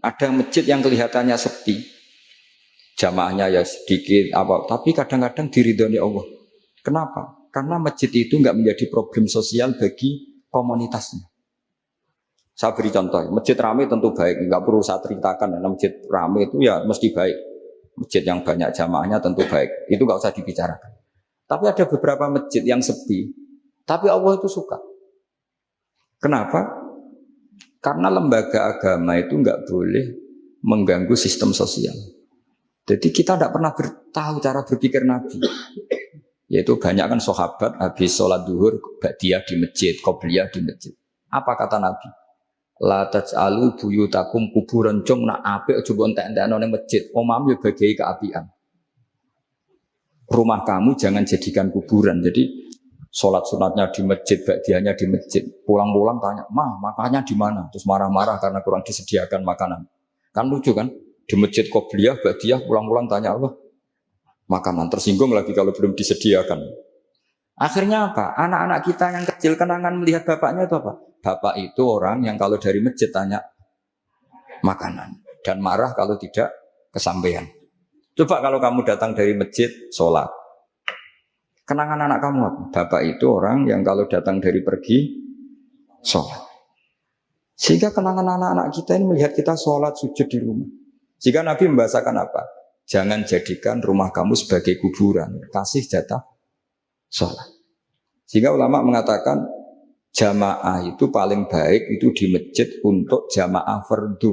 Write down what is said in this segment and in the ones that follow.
Ada masjid yang kelihatannya sepi, jamaahnya ya sedikit, tapi kadang-kadang diridhoni Allah. Kenapa? Karena masjid itu nggak menjadi problem sosial bagi komunitasnya. Saya beri contoh, masjid ramai tentu baik, nggak perlu saya ceritakan. Karena masjid ramai itu ya mesti baik. Masjid yang banyak jamaahnya tentu baik, itu nggak usah dibicarakan. Tapi ada beberapa masjid yang sepi, tapi Allah itu suka. Kenapa? Karena lembaga agama itu nggak boleh mengganggu sistem sosial. Jadi kita tidak pernah tahu cara berpikir Nabi. Yaitu banyak kan sahabat habis sholat duhur, ba'diyah di masjid, qobliyah di masjid. Apa kata Nabi? La taj'alu buyutakum kuburan, cung nak apik aja mbok entek-entekno ning masjid. Omam yo bagai keapian. Rumah kamu jangan jadikan kuburan. Jadi sholat sunatnya di masjid, ba'diyahnya di masjid. Pulang-pulang tanya, makannya di mana? Terus marah-marah karena kurang disediakan makanan. Kan lucu kan? Di masjid qobliyah, ba'diyah, pulang-pulang tanya Allah, makanan. Tersinggung lagi kalau belum disediakan. Akhirnya apa? Anak-anak kita yang kecil kenangan melihat bapaknya itu apa? Bapak itu orang yang kalau dari masjid tanya makanan. Dan marah kalau tidak kesampaian. Coba kalau kamu datang dari masjid, sholat. Kenangan anak kamu apa? Bapak itu orang yang kalau datang dari pergi, sholat. Sehingga kenangan anak-anak kita ini melihat kita sholat, sujud di rumah. Jika Nabi membahasakan apa? Jangan jadikan rumah kamu sebagai kuburan. Kasih jatah sholat. Sehingga ulama mengatakan jamaah itu paling baik itu di masjid untuk jamaah fardu.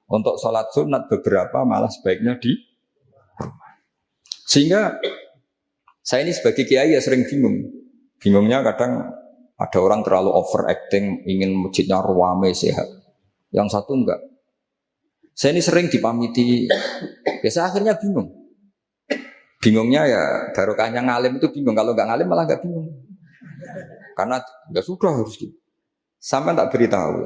Untuk sholat sunat beberapa malah sebaiknya di rumah. Sehingga saya ini sebagai kiai ya sering bingung. Bingungnya kadang ada orang terlalu overacting, ingin masjidnya ruame sehat. Yang satu enggak. Saya ini sering dipamiti. Biasa akhirnya bingung. Bingungnya ya barokahnya ngalim itu bingung. Kalau enggak ngalim malah enggak bingung. Karena ya sudah harus gitu. Sampai tak beritahu.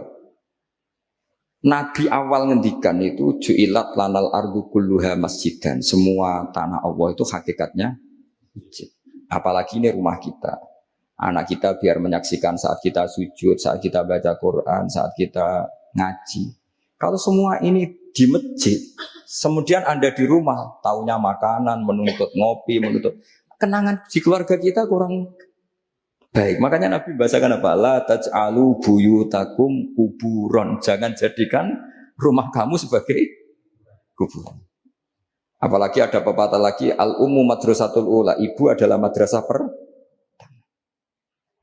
Nabi awal ngendikan itu ju'ilat lanal ardu kulluha masjidan. Semua tanah Allah itu hakikatnya masjid. Apalagi ini rumah kita. Anak kita biar menyaksikan saat kita sujud, saat kita baca Quran, saat kita ngaji. Kalau semua ini di masjid, kemudian Anda di rumah, taunya makanan, menuntut ngopi, menuntut kenangan di keluarga kita kurang baik. Makanya Nabi bahasakan apa? La taj'alu buyutakum kuburon. Jangan jadikan rumah kamu sebagai kuburan. Apalagi ada pepatah lagi, al-ummu madrasatul ula, ibu adalah madrasah pertama.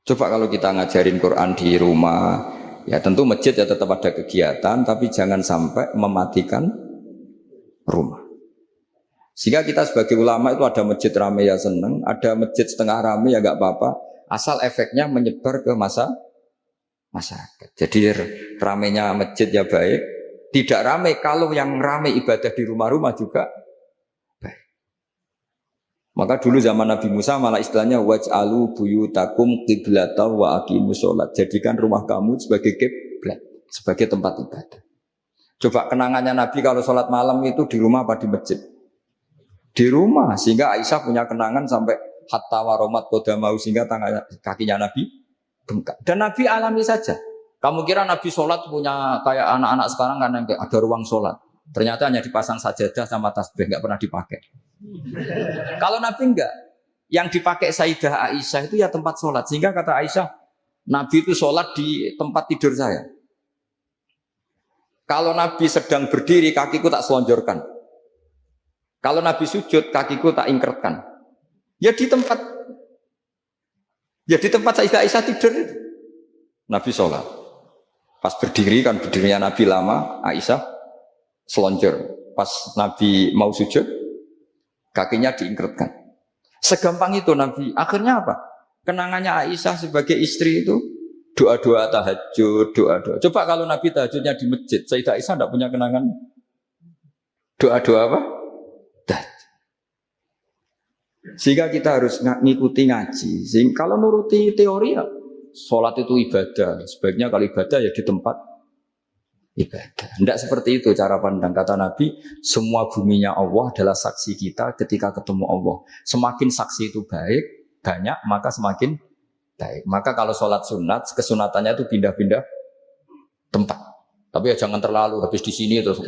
Coba kalau kita ngajarin Quran di rumah, ya tentu masjid ya tetap ada kegiatan, tapi jangan sampai mematikan rumah. Sehingga kita sebagai ulama itu ada masjid ramai ya seneng, ada masjid setengah ramai ya gak apa-apa, asal efeknya menyebar ke masyarakat. Jadi ramainya masjid ya baik, tidak ramai kalau yang ramai ibadah di rumah-rumah juga. Maka dulu zaman Nabi Musa malah istilahnya waj'alu buyutakum qiblatan wa aqimus sholat. Jadikan rumah kamu sebagai kiblat, sebagai tempat ibadah. Coba kenangannya Nabi kalau sholat malam itu di rumah apa di masjid? Di rumah. Sehingga Aisyah punya kenangan sampai hatta waromat kodamau, sehingga tangan kakinya Nabi bengkak. Dan Nabi alami saja. Kamu kira Nabi sholat punya kayak anak-anak sekarang kan ada ruang sholat. Ternyata hanya dipasang sajadah sama tasbih, nggak pernah dipakai. Kalau Nabi enggak, yang dipakai Sayyidah Aisyah itu ya tempat sholat. Sehingga kata Aisyah, Nabi itu sholat di tempat tidur saya. Kalau Nabi sedang berdiri, kakiku tak selonjorkan. Kalau Nabi sujud, kakiku tak ingkertkan. Ya di tempat Sayyidah Aisyah tidur itu. Nabi sholat. Pas berdiri kan berdirinya Nabi lama, Aisyah selonjor. Pas Nabi mau sujud, kakinya diingkretkan. Segampang itu Nabi. Akhirnya apa? Kenangannya Aisyah sebagai istri itu doa-doa tahajud, doa-doa. Coba kalau Nabi tahajudnya di masjid, Sayyidah Aisyah tidak punya kenangan doa-doa apa? Tahajud. Sehingga kita harus ngikuti ngaji. Sehingga kalau nuruti teori ya, sholat itu ibadah. Sebaiknya kalau ibadah ya di tempat ibadah. Tidak seperti itu cara pandang. Kata Nabi, semua buminya Allah adalah saksi kita ketika ketemu Allah. Semakin saksi itu banyak, maka semakin baik. Maka kalau sholat sunat, kesunatannya itu pindah-pindah tempat. Tapi ya jangan terlalu habis di sini terus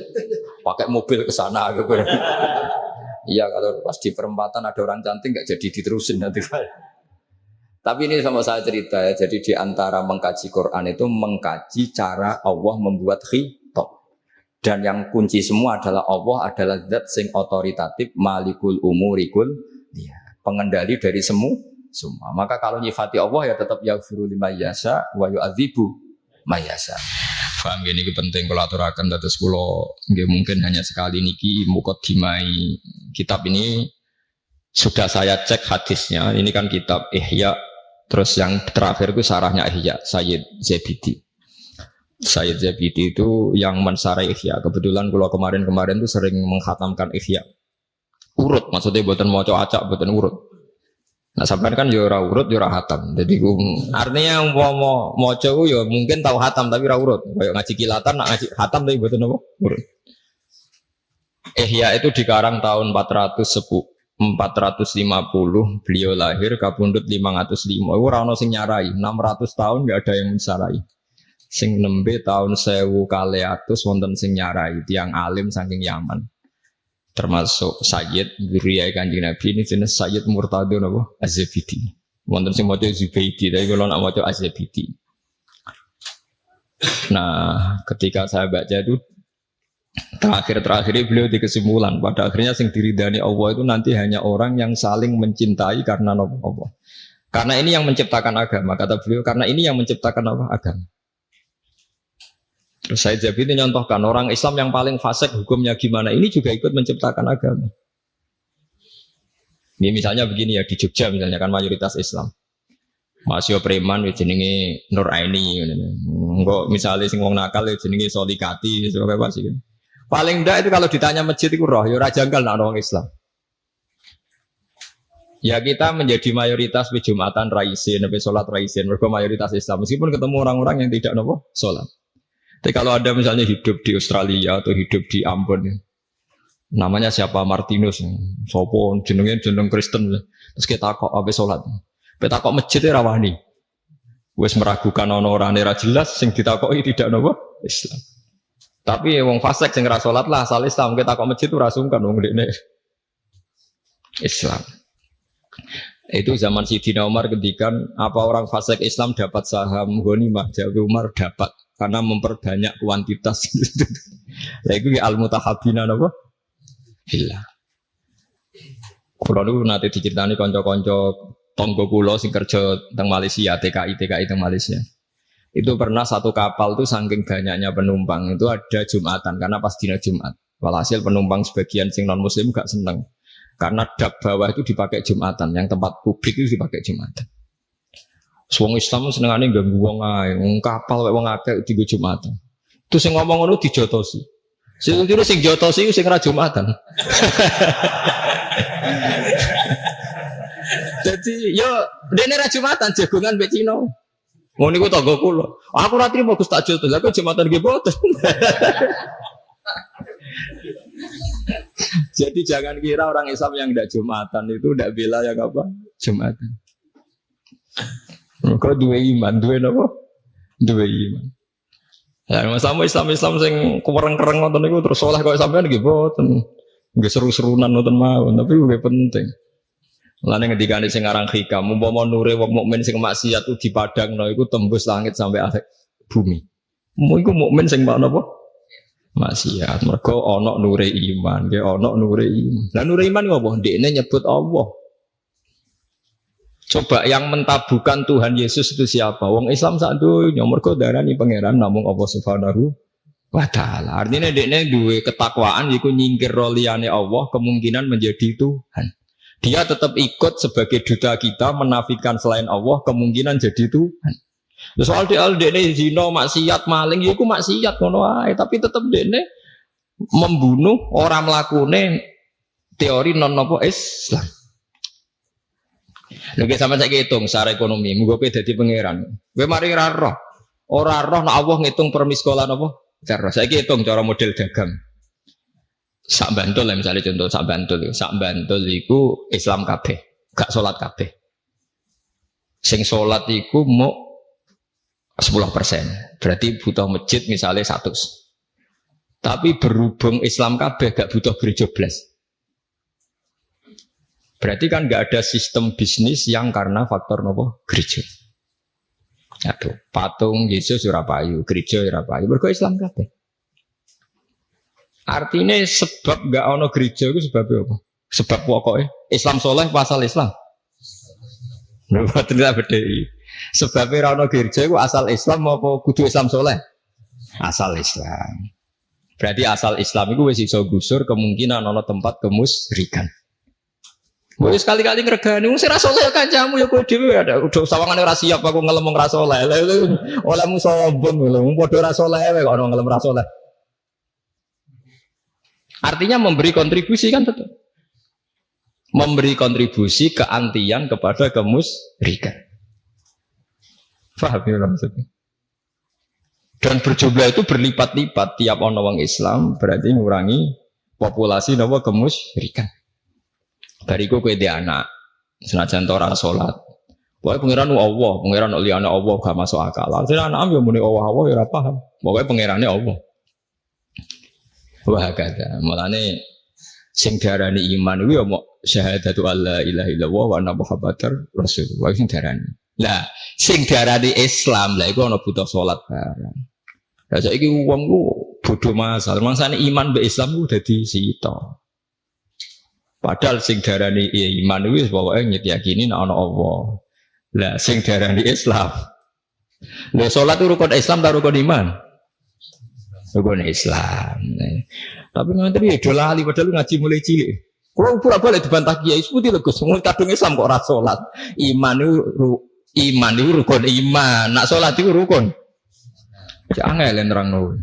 pakai mobil ke sana gitu. Iya kalau pas di perempatan ada orang cantik nggak jadi diterusin nanti. Tapi ini sama saya cerita ya. Jadi di antara mengkaji Quran itu mengkaji cara Allah membuat khitab. Dan yang kunci semua adalah Allah adalah zat sing otoritatif malikul umurikul dia pengendali dari semua. Maka kalau nyifati Allah ya tetap yaghfiru liman yasha wa yu'adzibu may yasha. Paham gini penting kalau aturakan terus kula nggih mungkin hanya sekali niki muqaddimai kitab ini sudah saya cek hadisnya. Ini kan kitab Ihya, terus yang terakhir itu sarahnya Ihya Sayyid Zabidi. Sayyid Zabidi itu yang mensarai Ihya. Kebetulan kula kemarin-kemarin itu sering menghatamkan Ihya. Urut maksudnya buatan maca acak buatan urut. Nah sampean kan yo ora urut yo ora hatam. Jadi artinya umpama maca ku yo mungkin tahu hatam tapi ora urut. Kayak ngaji kilatan nak ngaji hatam tapi mboten apa? Urut. Ihya itu dikarang tahun 450 beliau lahir kapundhut 505. Ora ono sing nyarai, 600 tahun enggak ada yang mensarai. Sing nembe tahun 1000 kaleatus wonten sing nyarai tiyang alim saking Yaman. Termasuk Sayyid Zuriyah Kanjeng Nabi ini jenis Sayyid Murtado napa Az-Zabidi. Wonten sing maca Zubaidi, tapi kalau nak maca Az-Zabidi. Nah, ketika saya baca itu terakhir beliau di kesimpulan pada akhirnya sing diridani Allah itu nanti hanya orang yang saling mencintai karena Allah. Karena ini yang menciptakan agama, kata beliau, karena ini yang menciptakan apa? Agama. Terus Sayyid Zabidi nyontohkan orang Islam yang paling fasik hukumnya gimana, ini juga ikut menciptakan agama. Ini misalnya begini ya, di Jogja misalnya kan mayoritas Islam. Masih preman jenenge Nur Aini. Enggak misalnya sing wong nakal jenenge Solikati apa apa sih. Paling ndak itu kalau ditanya masjid itu roh ya ora janggal nak orang Islam. Ya kita menjadi mayoritas di Jumatan raisin, sampai sholat raisin, mereka mayoritas Islam. Meskipun ketemu orang-orang yang tidak nopo sholat. Tapi kalau ada misalnya hidup di Australia atau hidup di Ambon, namanya siapa Martinus, sopo jeneng Kristen, terus kita kok apa sholat, kita kok masjidnya rawani, wes meragukan orang nera jelas, sing ditakoi tidak nopo Islam. Tapi wong fasik sing ra sholat lah asal Islam, kita kok masjid itu rasungkan wong dekne Islam. Itu zaman Sidina Umar ketika apa orang fasik Islam dapat saham ghanimah, Jawa Umar dapat karena memperbanyak kuantitas. Lah iku al-mutahabbina napa? Billah. Kulo niku nate diceritani kanca-kanca tangga kula sing kerja teng Malaysia, TKI teng Malaysia. Itu pernah satu kapal tuh saking banyaknya penumpang itu ada Jumatan karena pas dina Jumat. Walhasil penumpang sebagian sing non muslim gak seneng. Karena dak bawah itu dipakai Jumatan, yang tempat publik itu dipakai Jumatan. Wong Islam senengane ganggu wong ae, wong kapal wong akeh dienggo Jumatan. Itu sing ngomong ngono dijotosi. Sing jotosi sing ra Jumatan. Jadi yo dene ra Jumatan jagongan mbek Cina. Ngono niku tangga kula. Aku ra trimo Gus tak jotos, aku Jumatan nggih boten. Jadi jangan kira orang Islam yang tidak Jumatan itu tidak bela yang apa? Jumatan. Kau dua iman, dua apa? Dua iman. Ya, sama Islam sing kereng-kereng nonton itu terus soleh kau sampean nggih boten. Nggih seru-serunan nonton mawon, tapi nggih penting. Lane ngendikane sing aran hikam, umpama nure wong mukmin sing maksiat itu dipadangno iku tembus langit sampai akhir bumi. Iku mukmin sing napa? Maksiat. Mergo ana nure iman, nggih ana nure iman. Lah nure iman ngopo? Ndekne nyebut Allah. Coba yang mentabukan Tuhan Yesus itu siapa? Wong Islam sak donya mergo darani pangeran namung Allah Subhanahu wa taala. Artinya dekne duwe ketakwaan iku nyingkir liyane Allah kemungkinan menjadi Tuhan. Dia tetap ikut sebagai duta kita menafikan selain Allah kemungkinan jadi Tuhan. Soal dekne zina, maksiat, maling iku maksiat ngono ae, tapi tetap dekne membunuh orang mlakune teori non apa Islam. Lagi sama saya hitung secara ekonomi, muga kowe dadi pangeran. Kowe mari ora roh nek Allah ngitung per miskolan apa? Cara saya hitung cara model dagang. Sak Bantul lah misalnya contoh sak Bantul iku Islam kabeh, gak salat kabeh. Sing salat iku mau 10%. Berarti butuh masjid misalnya 100. Tapi berhubung Islam kabeh gak butuh gereja blas. Berarti kan gak ada sistem bisnis yang karena faktor nopo gereja. Aduh, patung Yesus ora payu, gereja ora payu. Mergo Islam kabeh. Artinya sebab gak ono gereja itu sebabnya apa? Sebab pokoknya Islam soleh pasal Islam. Betul tidak bedai. Sebabnya ora ono gereja itu asal Islam apa kudu Islam soleh? Asal Islam. Berarti asal Islam itu wis iso gusur kemungkinan ono tempat kemusyrikan. Gue sekali-kali ngregani wong ora saleh kancamu ya kowe dhewe ada udah sawangane ora siap aku ngelem ora saleh. Olehmu sombong lho, wong padha ora saleh wae kok ono ngelem ora saleh. Artinya memberi kontribusi kan tetap. Memberi kontribusi keantian kepada kemusyrikan. Paham ya maksudnya? Dan berjumlah itu berlipat-lipat tiap ono wong Islam berarti ngurangi populasi napa kemusyrikan. Bariku kowe dhe anak, senajan ora salat. Pokoke pangeran Allah, pangeran liyane Allah gak masuk akal. Lan anak yo muni Allah ya ora paham. Pokoke pangerane Allah. Wah kata, mulane sing diarani iman kuwi yo mok syahadatu alla ilaha illallah wa anna muhammadar rasulullah sing diarani. Lah, sing diarani Islam lah iku ana butuh salat bareng. Lah saiki wong ku bodho masal, mangsane iman mbek Islam ku dadi sita. Padahal sing darani iman wis pokoke nyakini nek ana Allah. Lah sing darani Islam. Lah salat itu rukun Islam ta rukun iman? Rukun Islam. Tapi ngoten iki do lali padahal ngaji mulai cilik. Kulo pura balik dibantah kiai seputi lho Gus, wong kadung Islam kok ora salat. Iman itu rukun iman. Nak salat itu rukun. Jangan ngelen nerangno.